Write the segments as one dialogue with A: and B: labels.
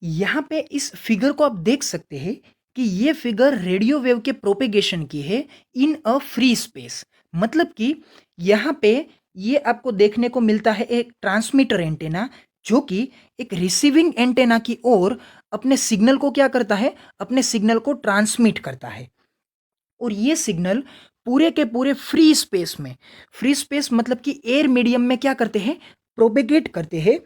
A: यहाँ पे इस फिगर को आप देख सकते हैं कि ये फिगर रेडियो वेव के प्रोपेगेशन की है इन अ फ्री स्पेस। मतलब कि यहाँ पे ये आपको देखने को मिलता है एक ट्रांसमीटर एंटेना जो कि एक रिसीविंग एंटेना की ओर अपने सिग्नल को क्या करता है, अपने सिग्नल को ट्रांसमिट करता है। और ये सिग्नल पूरे के पूरे फ्री स्पेस में, फ्री स्पेस मतलब कि एयर मीडियम में क्या करते हैं, प्रोपेगेट करते हैं।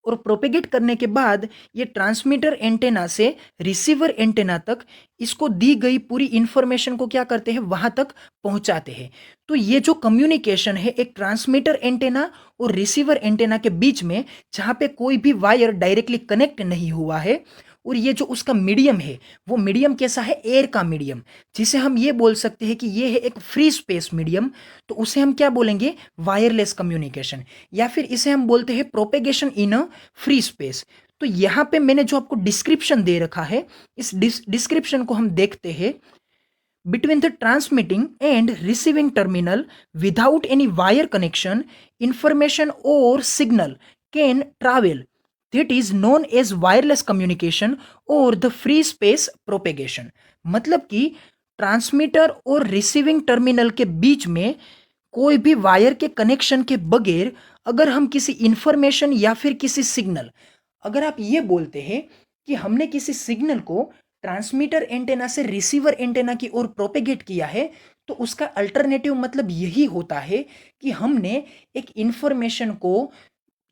A: और प्रोपेगेट करने के बाद ये ट्रांसमीटर एंटेना से रिसीवर एंटेना तक इसको दी गई पूरी इंफॉर्मेशन को क्या करते हैं, वहां तक पहुंचाते हैं। तो ये जो कम्युनिकेशन है एक ट्रांसमीटर एंटेना और रिसीवर एंटेना के बीच में, जहां पे कोई भी वायर डायरेक्टली कनेक्ट नहीं हुआ है, और ये जो उसका मीडियम है वो मीडियम कैसा है, एयर का मीडियम, जिसे हम ये बोल सकते हैं कि ये है एक फ्री स्पेस मीडियम। तो उसे हम क्या बोलेंगे, वायरलेस कम्युनिकेशन, या फिर इसे हम बोलते हैं propagation in a free space. तो यहाँ पे मैंने जो आपको डिस्क्रिप्शन दे रखा है, इस डिस्क्रिप्शन को हम देखते हैं। Between the transmitting and receiving terminal without any wire connection, information और signal can travel, that is known as wireless communication और द फ्री स्पेस प्रोपेगेशन। मतलब कि ट्रांसमीटर और रिसीविंग टर्मिनल के बीच में कोई भी वायर के कनेक्शन के बगैर अगर हम किसी इंफॉर्मेशन या फिर किसी सिग्नल, अगर आप ये बोलते हैं कि हमने किसी सिग्नल को ट्रांसमीटर एंटेना से रिसीवर एंटेना की ओर प्रोपेगेट किया है, तो उसका अल्टरनेटिव मतलब यही होता है कि हमने एक इंफॉर्मेशन को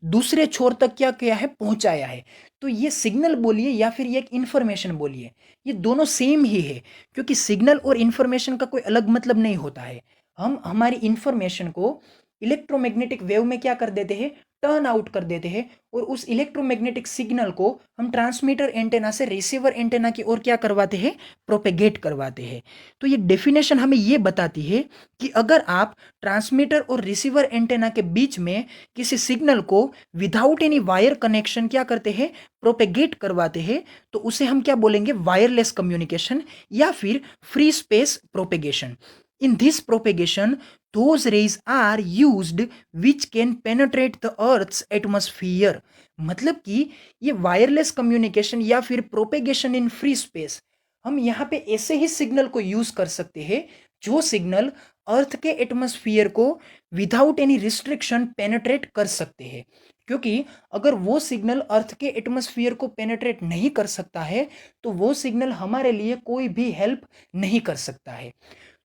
A: दूसरे छोर तक क्या किया है, पहुंचाया है। तो ये सिग्नल बोलिए या फिर ये एक इंफॉर्मेशन बोलिए, ये दोनों सेम ही है, क्योंकि सिग्नल और इंफॉर्मेशन का कोई अलग मतलब नहीं होता है। हम हमारी इंफॉर्मेशन को इलेक्ट्रोमैग्नेटिक वेव में क्या कर देते हैं, टर्न आउट कर देते हैं, और उस इलेक्ट्रोमैग्नेटिक सिग्नल को हम ट्रांसमीटर एंटेना से रिसीवर एंटेना की ओर क्या करवाते हैं, प्रोपेगेट करवाते हैं। तो ये डेफिनेशन हमें ये बताती है कि अगर आप ट्रांसमीटर और रिसीवर एंटेना के बीच में किसी सिग्नल को विदाउट एनी वायर कनेक्शन क्या करते हैं, प्रोपेगेट करवाते हैं, तो उसे हम क्या बोलेंगे, वायरलेस कम्युनिकेशन या फिर free space propagation. In this propagation those rays are used which can penetrate the earth's atmosphere। मतलब कि ये वायरलेस कम्युनिकेशन या फिर प्रोपेगेशन इन फ्री स्पेस, हम यहाँ पे ऐसे ही सिग्नल को यूज कर सकते हैं जो सिग्नल अर्थ के एटमॉस्फेयर को विदाउट एनी रिस्ट्रिक्शन पेनेट्रेट कर सकते हैं। क्योंकि अगर वो सिग्नल अर्थ के एटमॉस्फेयर को पेनेट्रेट नहीं कर सकता है, तो वो सिग्नल हमारे लिए कोई भी हेल्प नहीं कर सकता है।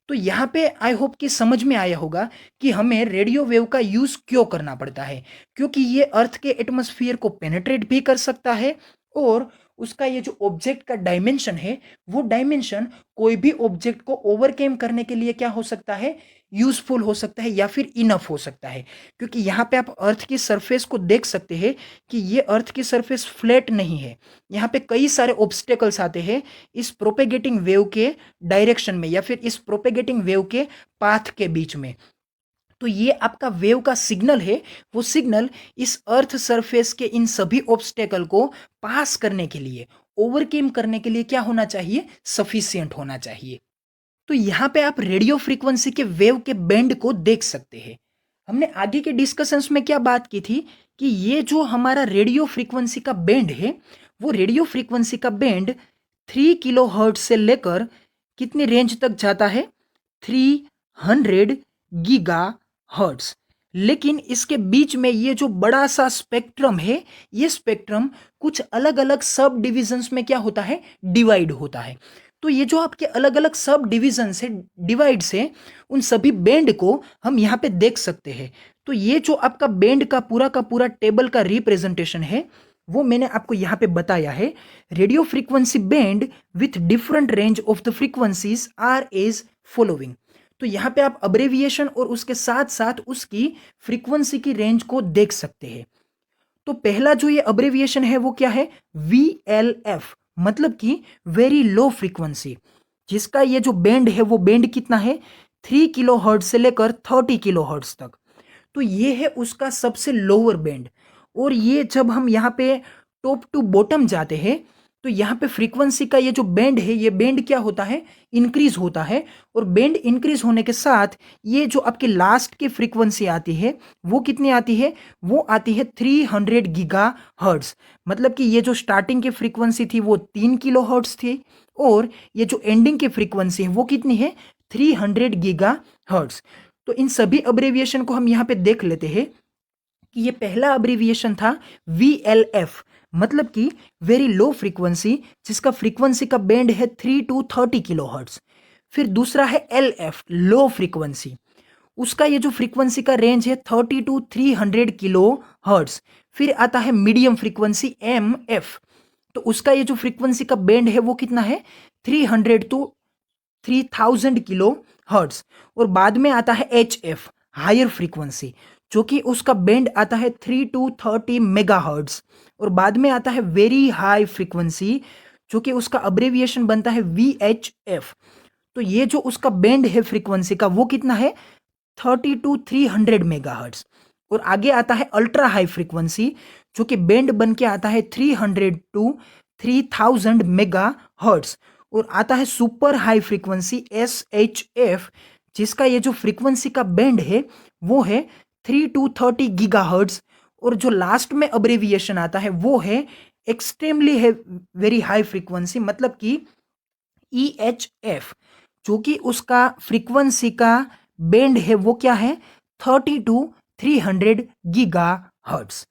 A: तो यहाँ पे आई होप कि समझ में आया होगा कि हमें रेडियो वेव का यूज क्यों करना पड़ता है, क्योंकि ये अर्थ के एटमॉस्फेयर को पेनेट्रेट भी कर सकता है, और उसका ये जो ऑब्जेक्ट का डायमेंशन है, वो डायमेंशन कोई भी ऑब्जेक्ट को ओवरकेम करने के लिए क्या हो सकता है, यूजफुल हो सकता है या फिर इनफ हो सकता है। क्योंकि यहाँ पे आप अर्थ की सरफेस को देख सकते हैं कि ये अर्थ की सरफेस फ्लैट नहीं है, यहाँ पे कई सारे ऑब्स्टेकल्स आते हैं इस प्रोपेगेटिंग वेव के डायरेक्शन में या फिर इस प्रोपेगेटिंग वेव के पाथ के बीच में। तो ये आपका वेव का सिग्नल है, वो सिग्नल इस अर्थ सरफेस के इन सभी ऑब्स्टेकल को पास करने के लिए, ओवरकेम करने के लिए क्या होना चाहिए, सफिशियंट होना चाहिए। तो यहाँ पे आप रेडियो फ्रीक्वेंसी के वेव के बैंड को देख सकते हैं। हमने आगे के डिस्कशंस में क्या बात की थी कि ये जो हमारा रेडियो फ्रीक्वेंसी का बैंड है, वो रेडियो फ्रीक्वेंसी का बैंड 3 किलो हर्ट्ज से लेकर कितनी रेंज तक जाता है, 300 गीगा हर्ट्ज। लेकिन इसके बीच में ये जो बड़ा सा स्पेक्ट्रम है, ये स्पेक्ट्रम कुछ अलग अलग सब डिविजन्स में क्या होता है, डिवाइड होता है। तो ये जो आपके अलग अलग सब डिवीजन से डिवाइड से, उन सभी बैंड को हम यहाँ पे देख सकते हैं। तो ये जो आपका बैंड का पूरा टेबल का रिप्रेजेंटेशन है, वो मैंने आपको यहाँ पे बताया है। Radio frequency band with different range of the frequencies are as following. तो यहाँ पे आप अब्रेविएशन और उसके साथ साथ उसकी फ्रीक्वेंसी की रेंज को देख सकते हैं। तो पहला जो ये अब्रेविएशन है वो क्या है, VLF, मतलब कि वेरी लो फ्रीक्वेंसी, जिसका ये जो बैंड है वो बैंड कितना है, 3 किलो हर्ट्ज से लेकर 30 किलो हर्ट्ज तक। तो ये है उसका सबसे लोअर बैंड। और ये जब हम यहाँ पे टॉप टू बॉटम जाते हैं, तो यहाँ पे फ्रीक्वेंसी का ये जो बैंड है, ये बैंड क्या होता है, इंक्रीज होता है। और बैंड इंक्रीज होने के साथ ये जो आपकी लास्ट की फ्रीक्वेंसी आती है वो कितनी आती है, वो आती है 300 गीगा हर्ट्ज। मतलब कि ये जो स्टार्टिंग की फ्रीक्वेंसी थी वो 3 किलो थी, और ये जो एंडिंग की फ्रीक्वेंसी है वो कितनी है, 300 गीगा हर्ट्ज। तो इन सभी अब्रेविएशन को हम यहाँ पे देख लेते हैं कि ये पहला अब्रिविएशन था VLF, मतलब कि वेरी लो फ्रीक्वेंसी, जिसका फ्रीक्वेंसी का बैंड है 3 to 30 किलो हर्ट्ज। फिर दूसरा है LF, लो फ्रीक्वेंसी, उसका ये जो फ्रीक्वेंसी का रेंज है 30 to 300 किलो हर्ट्ज। फिर आता है मीडियम फ्रीक्वेंसी MF, तो उसका ये जो फ्रीक्वेंसी का बैंड है वो कितना है, 300 to 3000 किलो हर्ट्ज। और बाद में आता है HF, हायर फ्रीक्वेंसी, जो कि उसका बैंड आता है 3 to 30 मेगा हर्ट्ज। और बाद में आता है वेरी हाई फ्रीक्वेंसी, जो कि उसका अब्रेविएशन बनता है VHF। तो ये जो उसका बैंड है फ्रीक्वेंसी का वो कितना है, 30 to 300 मेगा हर्ट्ज। और आगे आता है अल्ट्रा हाई फ्रीक्वेंसी, जो कि बैंड बन के आता है 300 to 3000 मेगा हर्ट्ज। और आता है सुपर हाई फ्रीक्वेंसी SHF, जिसका ये जो फ्रीक्वेंसी का बैंड है वो है 3 to 30 गीगा हर्ट्ज। और जो लास्ट में अब्रेविएशन आता है वो है एक्सट्रीमली है वेरी हाई फ्रीक्वेंसी, मतलब कि EHF, जो कि उसका फ्रीक्वेंसी का बैंड है वो क्या है, 30 to 300 गीगा हर्ट्ज।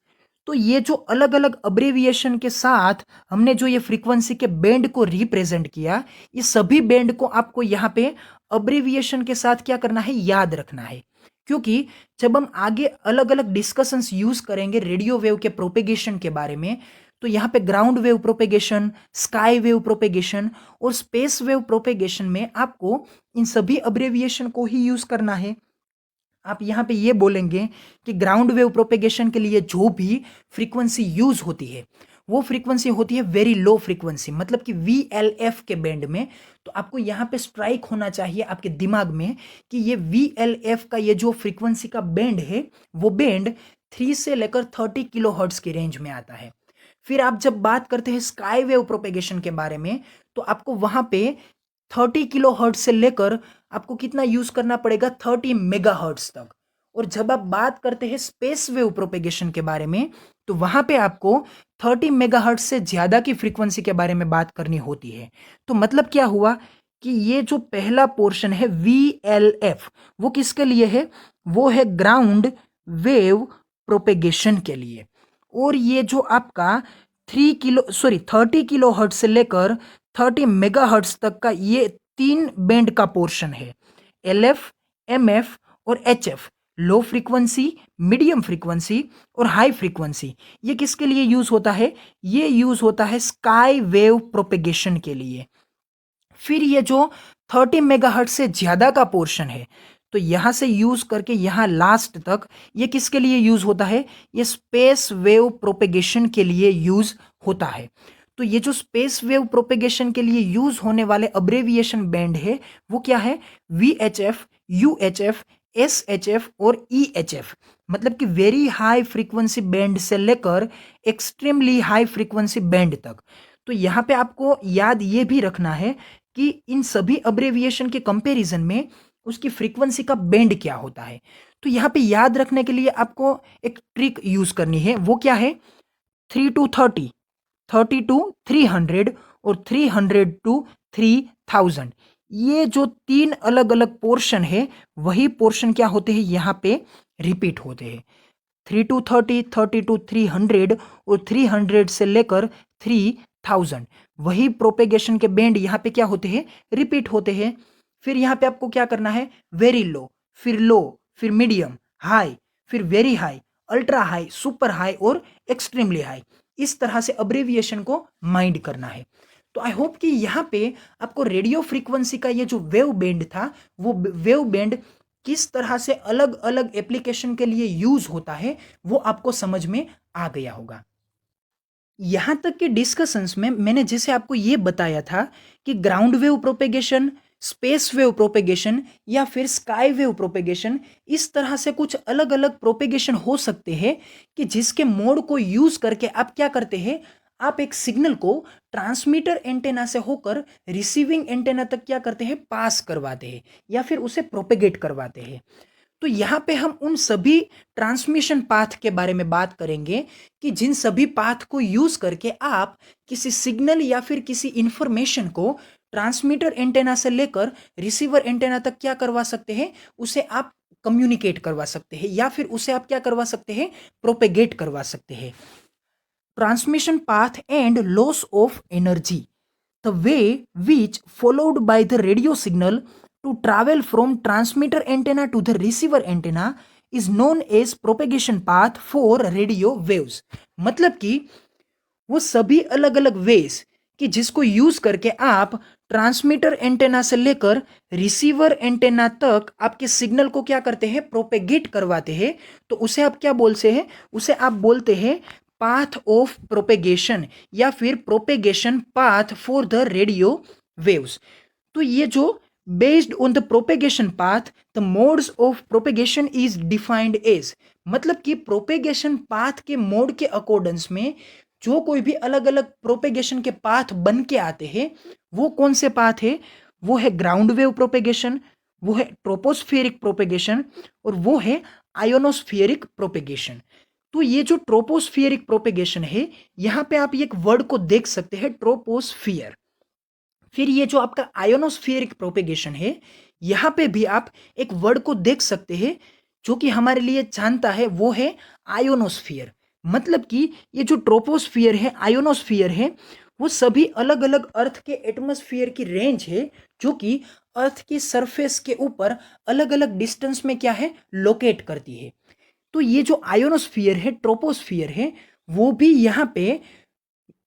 A: तो ये जो अलग अलग अब्रेविएशन के साथ हमने जो ये फ्रीक्वेंसी के बैंड को रिप्रेजेंट किया, ये सभी बैंड को आपको यहाँ पे अब्रेविएशन के साथ क्या करना है, याद रखना है। क्योंकि जब हम आगे अलग अलग डिस्कशंस यूज करेंगे रेडियो वेव के प्रोपेगेशन के बारे में, तो यहाँ पे ground wave propagation, sky wave propagation और स्पेस वेव प्रोपेगेशन में आपको इन सभी अब्रेविएशन को ही यूज करना है। आप यहाँ पे ये बोलेंगे कि ग्राउंड वेव प्रोपेगेशन के लिए जो भी फ्रीक्वेंसी यूज होती है वो फ्रीक्वेंसी होती है वेरी लो फ्रीक्वेंसी, मतलब कि VLF के बैंड में। तो आपको यहाँ पे स्ट्राइक होना चाहिए आपके दिमाग में कि ये VLF का ये जो फ्रीक्वेंसी का बैंड है वो बैंड 3 से लेकर 30 किलो हर्ट्ज की रेंज में आता है। फिर आप जब बात करते हैं स्काई वेव प्रोपेगेशन के बारे में, तो आपको वहां पे 30 किलो हर्ट्ज से लेकर आपको कितना यूज करना पड़ेगा, 30 मेगा हर्ट्ज तक। और जब आप बात करते हैं स्पेस वेव प्रोपेगेशन के बारे में, तो वहां पे आपको 30 मेगा हर्ट्ज से ज्यादा की फ्रीक्वेंसी के बारे में बात करनी होती है। तो मतलब क्या हुआ कि ये जो पहला पोर्शन है VLF, वो किसके लिए है, वो है ग्राउंड वेव प्रोपेगेशन के लिए। और ये जो आपका 30 किलो हर्ट्ज से लेकर 30 मेगा हर्ट्ज तक का ये 3 बैंड का पोर्शन है, LF, MF और HF, low frequency, medium frequency और हाई फ्रीक्वेंसी। ये किसके लिए यूज होता है, ये यूज होता है स्काई वेव प्रोपेगेशन के लिए। फिर ये जो 30 मेगाहर्ट्ज से ज्यादा का पोर्शन है, तो यहां से यूज करके यहां लास्ट तक ये किसके लिए यूज होता है, ये स्पेस वेव प्रोपेगेशन के लिए यूज होता है। तो ये जो स्पेस वेव प्रोपेगेशन के लिए यूज होने वाले अब्रेविएशन बैंड है वो क्या है, VHF, UHF, SHF और EHF, मतलब कि वेरी हाई फ्रीक्वेंसी बैंड से लेकर एक्सट्रीमली हाई फ्रीक्वेंसी बैंड तक। तो यहाँ पे आपको याद ये भी रखना है कि इन सभी अब्रेविएशन के कंपैरिजन में उसकी फ्रीक्वेंसी का बैंड क्या होता है। तो यहाँ पे याद रखने के लिए आपको एक ट्रिक यूज करनी है, वो क्या है, 3 to 30, 30 to 300 और 300 to 3000। ये जो 3 अलग अलग पोर्शन है वही पोर्शन क्या होते हैं, यहाँ पे रिपीट होते हैं। 3 to 30, 30 to 300 और 300 से लेकर 3000, वही प्रोपेगेशन के बैंड यहाँ पे क्या होते हैं, रिपीट होते हैं। फिर यहाँ पे आपको क्या करना है, वेरी लो, फिर लो, फिर मीडियम, हाई, फिर very high, ultra high, super high और एक्सट्रीमली हाई। इस तरह से अब्रेविएशन को माइंड करना है। तो आई होप कि यहाँ पे आपको रेडियो फ्रीक्वेंसी का ये जो वेव बैंड था वो वेव बैंड किस तरह से अलग अलग एप्लीकेशन के लिए यूज होता है वो आपको समझ में आ गया होगा। यहाँ तक के डिस्कशंस में मैंने जैसे आपको ये बताया था कि ground wave propagation, space wave propagation या फिर स्काई वेव प्रोपेगेशन, इस तरह से कुछ अलग अलग प्रोपेगेशन हो सकते हैं कि जिसके मोड को यूज करके आप क्या करते हैं, आप एक सिग्नल को ट्रांसमीटर एंटेना से होकर रिसीविंग एंटेना तक क्या करते हैं, पास करवाते हैं या फिर उसे प्रोपेगेट करवाते हैं। तो यहाँ पे हम उन सभी ट्रांसमिशन पाथ के बारे में बात करेंगे कि जिन सभी पाथ को यूज करके आप किसी सिग्नल या फिर किसी इंफॉर्मेशन को ट्रांसमीटर एंटेना से लेकर रिसीवर एंटेना तक क्या करवा सकते हैं, उसे आप कम्युनिकेट करवा सकते हैं या फिर उसे आप क्या करवा सकते हैं, प्रोपेगेट करवा सकते हैं। Transmission path and loss of energy, the way which followed by the radio signal to travel from transmitter antenna to the receiver antenna is known as propagation path for radio waves। मतलब कि वो सभी अलग अलग veg कि जिसको use करके आप ट्रांसमीटर एंटेना से लेकर रिसीवर एंटेना तक आपके सिग्नल को क्या करते हैं, प्रोपेगेट करवाते हैं। तो उसे आप क्या बोलते हैं, उसे आप बोलते हैं पाथ ऑफ प्रोपेगेशन या फिर propagation path for the radio waves. तो ये जो based on the propagation path the modes of propagation is defined as, मतलब कि प्रोपेगेशन पाथ के मोड के अकॉर्डेंस में जो कोई भी अलग अलग प्रोपेगेशन के पाथ बन के आते हैं वो कौन से पाथ है, वो है ग्राउंड वेव प्रोपेगेशन, वो है ट्रोपोस्फेरिक प्रोपेगेशन और वो है आयोनोस्फेरिक प्रोपेगेशन। तो ये जो ट्रोपोस्फियरिक प्रोपेगेशन है, यहाँ पे आप एक वर्ड को देख सकते हैं, ट्रोपोस्फियर। फिर ये जो आपका आयोनोस्फियरिक प्रोपेगेशन है, यहाँ पे भी आप एक वर्ड को देख सकते हैं जो कि हमारे लिए जानता है, वो है आयोनोस्फियर। मतलब कि ये जो ट्रोपोस्फियर है, आयोनोस्फियर है, वो सभी अलग अलग अर्थ के एटमॉस्फेयर की रेंज है जो कि अर्थ की सरफेस के ऊपर अलग अलग डिस्टेंस में क्या है, लोकेट करती है। तो ये जो आयोनोस्फियर है, ट्रोपोस्फियर है, वो भी यहाँ पे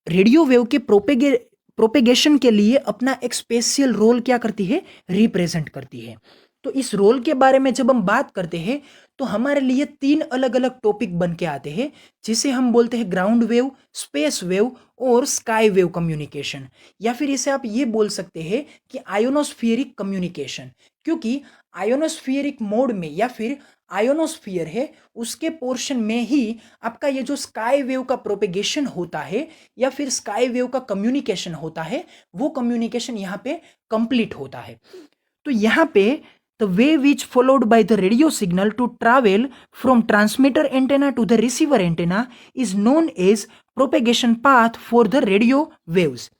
A: रेडियो वेव के प्रोपेगेशन के लिए अपना एक स्पेशल रोल क्या करती है, रिप्रेजेंट करती है। तो इस रोल के बारे में जब हम बात करते हैं तो हमारे लिए तीन अलग अलग टॉपिक बन के आते हैं, जिसे हम बोलते हैं ग्राउंड वेव, स्पेस वेव और स्काई वेव कम्युनिकेशन, या फिर इसे आप ये बोल सकते हैं कि आयोनोस्फियरिक कम्युनिकेशन। क्योंकि आयोनोस्फियरिक मोड में या फिर आयोनोस्फियर है, उसके पोर्शन में ही आपका ये जो स्काई वेव का प्रोपेगेशन होता है या फिर स्काई वेव का कम्युनिकेशन होता है, वो कम्युनिकेशन यहाँ पे कंप्लीट होता है। तो यहाँ पे the way which followed by the radio signal to travel from transmitter antenna to the receiver antenna is known as propagation path for the radio waves.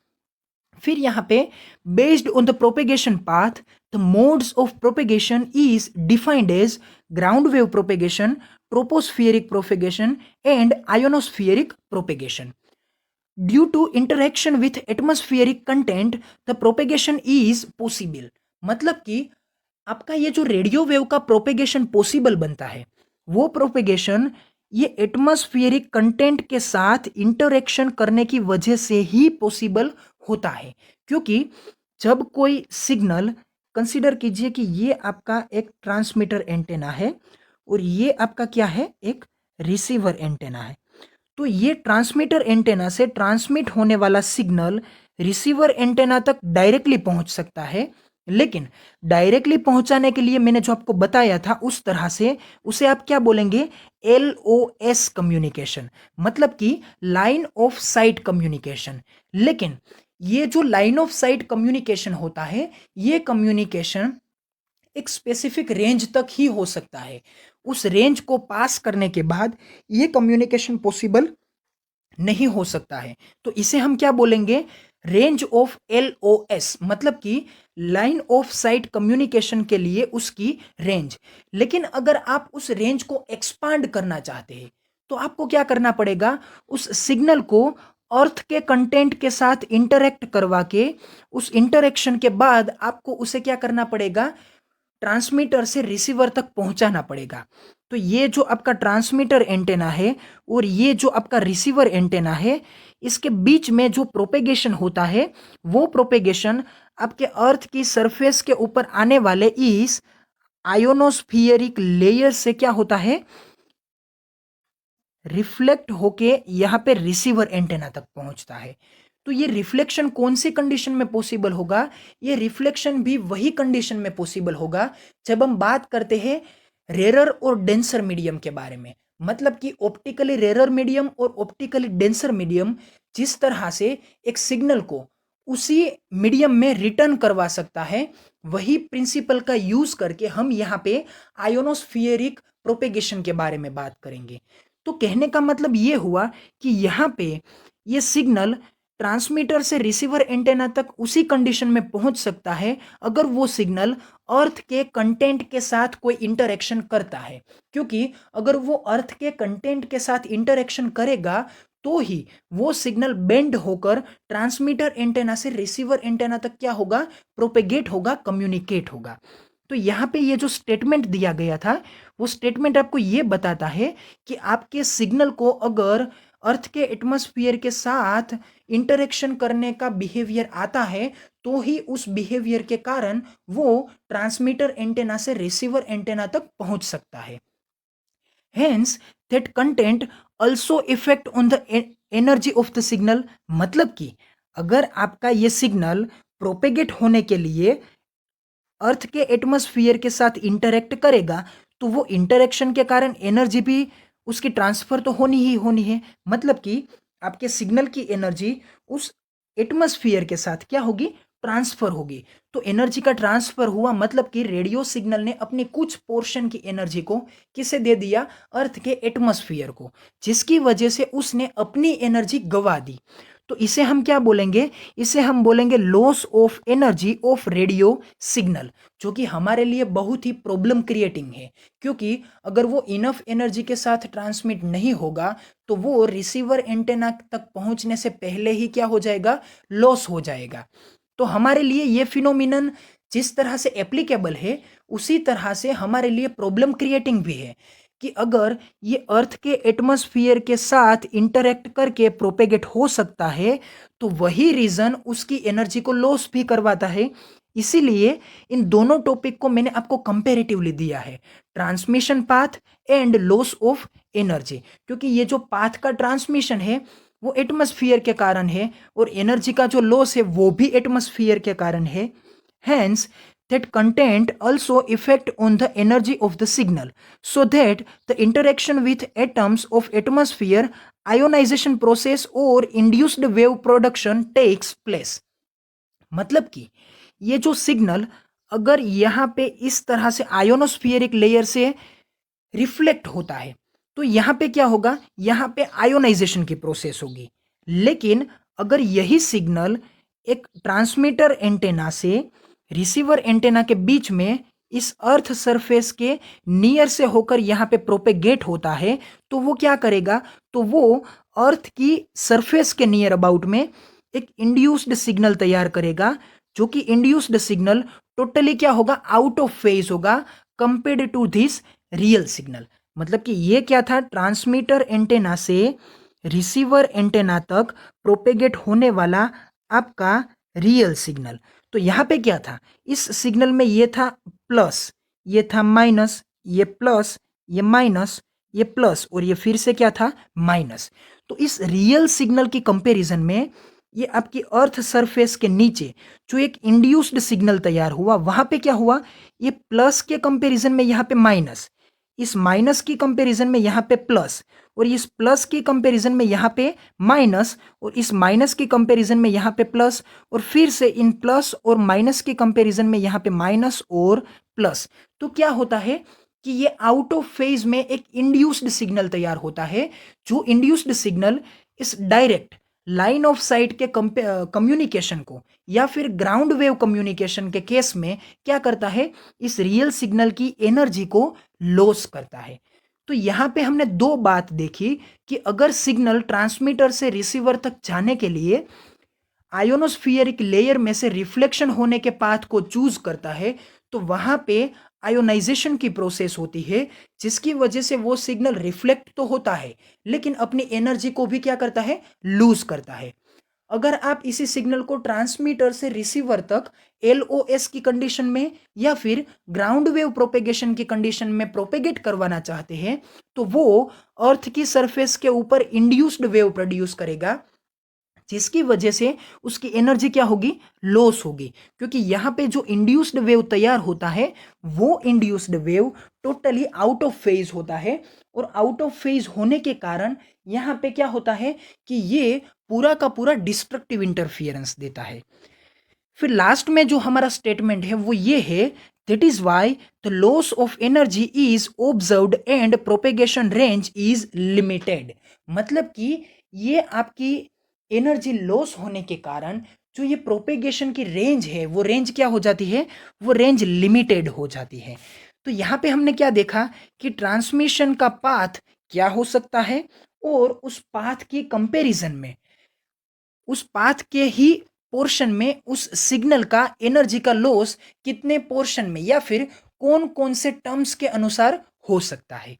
A: फिर यहाँ पे based on the propagation path the modes of propagation is defined as ground wave propagation, tropospheric propagation and ionospheric propagation. Due to interaction with atmospheric content the propagation is possible. मतलब कि आपका ये जो radio wave का propagation possible बनता है, वो propagation ये एटमॉस्फेरिक कंटेंट के साथ इंटरेक्शन करने की वजह से ही पॉसिबल होता है। क्योंकि जब कोई सिग्नल, कंसीडर कीजिए कि ये आपका एक ट्रांसमीटर एंटेना है और ये आपका क्या है, एक रिसीवर एंटेना है। तो ये ट्रांसमीटर एंटेना से ट्रांसमिट होने वाला सिग्नल रिसीवर एंटेना तक डायरेक्टली पहुंच सकता है, लेकिन डायरेक्टली पहुंचाने के लिए मैंने जो आपको बताया था उस तरह से उसे आप क्या बोलेंगे, LOS कम्युनिकेशन, मतलब कि लाइन ऑफ साइट कम्युनिकेशन। लेकिन ये जो लाइन ऑफ साइट कम्युनिकेशन होता है, ये कम्युनिकेशन एक स्पेसिफिक रेंज तक ही हो सकता है। उस रेंज को पास करने के बाद ये कम्युनिकेशन पॉसिबल नहीं हो सकता है। तो इसे हम क्या बोलेंगे, रेंज ऑफ LOS, मतलब कि लाइन ऑफ साइट कम्युनिकेशन के लिए उसकी रेंज। लेकिन अगर आप उस रेंज को एक्सपांड करना चाहते हैं तो आपको क्या करना पड़ेगा, उस सिग्नल को अर्थ के कंटेंट के साथ इंटरेक्ट करवा के, उस इंटरेक्शन के बाद आपको उसे क्या करना पड़ेगा, ट्रांसमीटर से रिसीवर तक पहुंचाना पड़ेगा। तो ये जो आपका ट्रांसमीटर एंटेना है और ये जो आपका रिसीवर एंटेना है, इसके बीच में जो प्रोपेगेशन होता है, वो प्रोपेगेशन आपके अर्थ की सरफेस के ऊपर आने वाले इस आयोनोस्फियरिक लेयर से क्या होता है, रिफ्लेक्ट होके यहाँ पे रिसीवर एंटेना तक पहुंचता है। तो ये रिफ्लेक्शन कौन सी कंडीशन में पॉसिबल होगा, ये रिफ्लेक्शन भी वही कंडीशन में पॉसिबल होगा जब हम बात करते हैं रेरर और डेंसर मीडियम के बारे में। मतलब कि ऑप्टिकली रेरर मीडियम और ऑप्टिकली डेंसर मीडियम, जिस तरह से एक सिग्नल को उसी मीडियम में रिटर्न करवा सकता है, वही प्रिंसिपल का यूज करके हम यहाँ पे आयोनोस्फियरिक प्रोपेगेशन के बारे में बात करेंगे। तो कहने का मतलब ये हुआ कि यहाँ पे ये सिग्नल ट्रांसमीटर से रिसीवर एंटेना तक उसी कंडीशन में पहुंच सकता है अगर वो सिग्नल अर्थ के कंटेंट के साथ कोई इंटरेक्शन करता है, क्योंकि अगर वो अर्थ के कंटेंट के साथ इंटरेक्शन करेगा तो ही वो सिग्नल बेंड होकर ट्रांसमीटर एंटेना से रिसीवर एंटेना तक क्या होगा, प्रोपेगेट होगा, कम्युनिकेट होगा। तो यहाँ पे ये जो स्टेटमेंट दिया गया था वो स्टेटमेंट आपको ये बताता है कि आपके सिग्नल को अगर अर्थ के एटमॉस्फेयर के साथ इंटरेक्शन करने का बिहेवियर आता है तो ही उस बिहेवियर के कारण वो ट्रांसमीटर एंटेना से रिसीवर एंटेना तक पहुंच सकता है। Hence, that content also affect on the energy of the signal। मतलब कि अगर आपका ये सिग्नल प्रोपेगेट होने के लिए अर्थ के एटमॉस्फेयर के साथ इंटरेक्ट करेगा तो वो इंटरेक्शन के कारण एनर्जी भी उसकी ट्रांसफर तो होनी ही होनी है। मतलब कि आपके सिग्नल की एनर्जी उस एटमॉस्फेयर के साथ क्या होगी, ट्रांसफर होगी। तो एनर्जी का ट्रांसफर हुआ मतलब कि रेडियो सिग्नल ने अपने कुछ पोर्शन की एनर्जी को किसे दे दिया, अर्थ के एटमॉस्फेयर को, जिसकी वजह से उसने अपनी एनर्जी गवा दी। तो इसे हम क्या बोलेंगे, इसे हम बोलेंगे loss of energy of radio signal, जो कि हमारे लिए बहुत ही प्रॉब्लम क्रिएटिंग है, क्योंकि अगर वो इनफ एनर्जी के साथ ट्रांसमिट नहीं होगा तो वो रिसीवर एंटेना तक पहुंचने से पहले ही क्या हो जाएगा, लॉस हो जाएगा। तो हमारे लिए ये फिनोमिनन जिस तरह से एप्लीकेबल है उसी तरह से हमारे लिए प्रॉब्लम क्रिएटिंग भी है कि अगर ये अर्थ के एटमॉस्फेयर के साथ इंटरेक्ट करके प्रोपेगेट हो सकता है तो वही रीजन उसकी एनर्जी को लॉस भी करवाता है। इसीलिए इन दोनों टॉपिक को मैंने आपको कंपैरेटिवली दिया है, transmission path and loss of energy, क्योंकि ये जो पाथ का ट्रांसमिशन है वो एटमॉस्फेयर के कारण है और एनर्जी का जो लॉस है वो भी एटमॉस्फेयर के कारण है। Hence that content also affect on the energy of the signal, so that the interaction with atoms of atmosphere ionization process or induced wave production takes place। मतलब कि ये जो सिग्नल अगर यहाँ पे इस तरह से आयोनोस्फियरिक लेयर से रिफ्लेक्ट होता है तो यहाँ पे क्या होगा, यहाँ पे आयोनाइजेशन की प्रोसेस होगी। लेकिन अगर यही सिग्नल एक ट्रांसमीटर एंटेना से रिसीवर एंटेना के बीच में इस अर्थ सरफेस के नियर से होकर यहाँ पे प्रोपेगेट होता है तो वो क्या करेगा, तो वो अर्थ की सरफेस के नियर अबाउट में एक इंड्यूस्ड सिग्नल तैयार करेगा, जो कि इंड्यूस्ड सिग्नल टोटली क्या होगा, आउट ऑफ फेज होगा compared to this real signal. मतलब कि ये क्या था, ट्रांसमीटर एंटेना से रिसीवर एंटेना तक प्रोपेगेट होने वाला आपका रियल सिग्नल। तो यहाँ पे क्या था, इस सिग्नल में ये था प्लस, ये था माइनस, ये प्लस, ये माइनस, ये प्लस और ये फिर से क्या था, माइनस। तो इस रियल सिग्नल की कंपैरिजन में ये आपकी अर्थ सरफेस के नीचे जो एक इंड्यूस्ड सिग्नल तैयार हुआ वहां पे क्या हुआ, ये प्लस के कंपैरिजन में यहाँ पे माइनस, इस माइनस की कंपैरिजन में यहाँ पे प्लस और इस प्लस की कंपैरिजन में यहाँ पे माइनस और इस माइनस की कंपैरिजन में यहाँ पे प्लस और फिर से इन प्लस और माइनस की कंपैरिजन में यहाँ पे माइनस और प्लस। तो क्या होता है कि ये आउट ऑफ फेज में एक इंड्यूस्ड सिग्नल तैयार होता है, जो इंड्यूस्ड सिग्नल इस डायरेक्ट लाइन ऑफ साइट के कम्युनिकेशन को या फिर ग्राउंड वेव कम्युनिकेशन के केस में क्या करता है, इस रियल सिग्नल की एनर्जी को लॉस करता है। तो यहाँ पे हमने दो बात देखी कि अगर सिग्नल ट्रांसमीटर से रिसीवर तक जाने के लिए आयोनोस्फियरिक लेयर में से रिफ्लेक्शन होने के पाथ को चूज करता है तो वहां पे आयोनाइजेशन की प्रोसेस होती है, जिसकी वजह से वो सिग्नल रिफ्लेक्ट तो होता है लेकिन अपनी एनर्जी को भी क्या करता है, लूज करता है। अगर आप इसी सिग्नल को ट्रांसमीटर से रिसीवर तक LOS की कंडीशन में या फिर ग्राउंड वेव प्रोपेगेशन की कंडीशन में प्रोपेगेट करवाना चाहते हैं तो वो अर्थ की सरफेस के ऊपर इंड्यूस्ड वेव प्रोड्यूस करेगा, जिसकी वजह से उसकी एनर्जी क्या होगी, लॉस होगी, क्योंकि यहाँ पे जो इंड्यूस्ड वेव तैयार होता है वो induced wave totally out of phase होता है और आउट ऑफ फेज होने के कारण यहाँ पे क्या होता है कि ये पूरा का पूरा डिस्ट्रक्टिव इंटरफियरेंस देता है। फिर लास्ट में जो हमारा स्टेटमेंट है वो ये है, that is why the loss of energy is observed and propagation range is limited. मतलब कि ये आपकी एनर्जी लॉस होने के कारण जो ये प्रोपेगेशन की रेंज है वो रेंज क्या हो जाती है, वो रेंज लिमिटेड हो जाती है। तो यहाँ पे हमने क्या देखा कि ट्रांसमिशन का पाथ क्या हो सकता है, और उस पाथ की कंपैरिजन में उस पाथ के ही पोर्शन में उस सिग्नल का एनर्जी का लॉस कितने पोर्शन में या फिर कौन कौन से टर्म्स के अनुसार हो सकता है।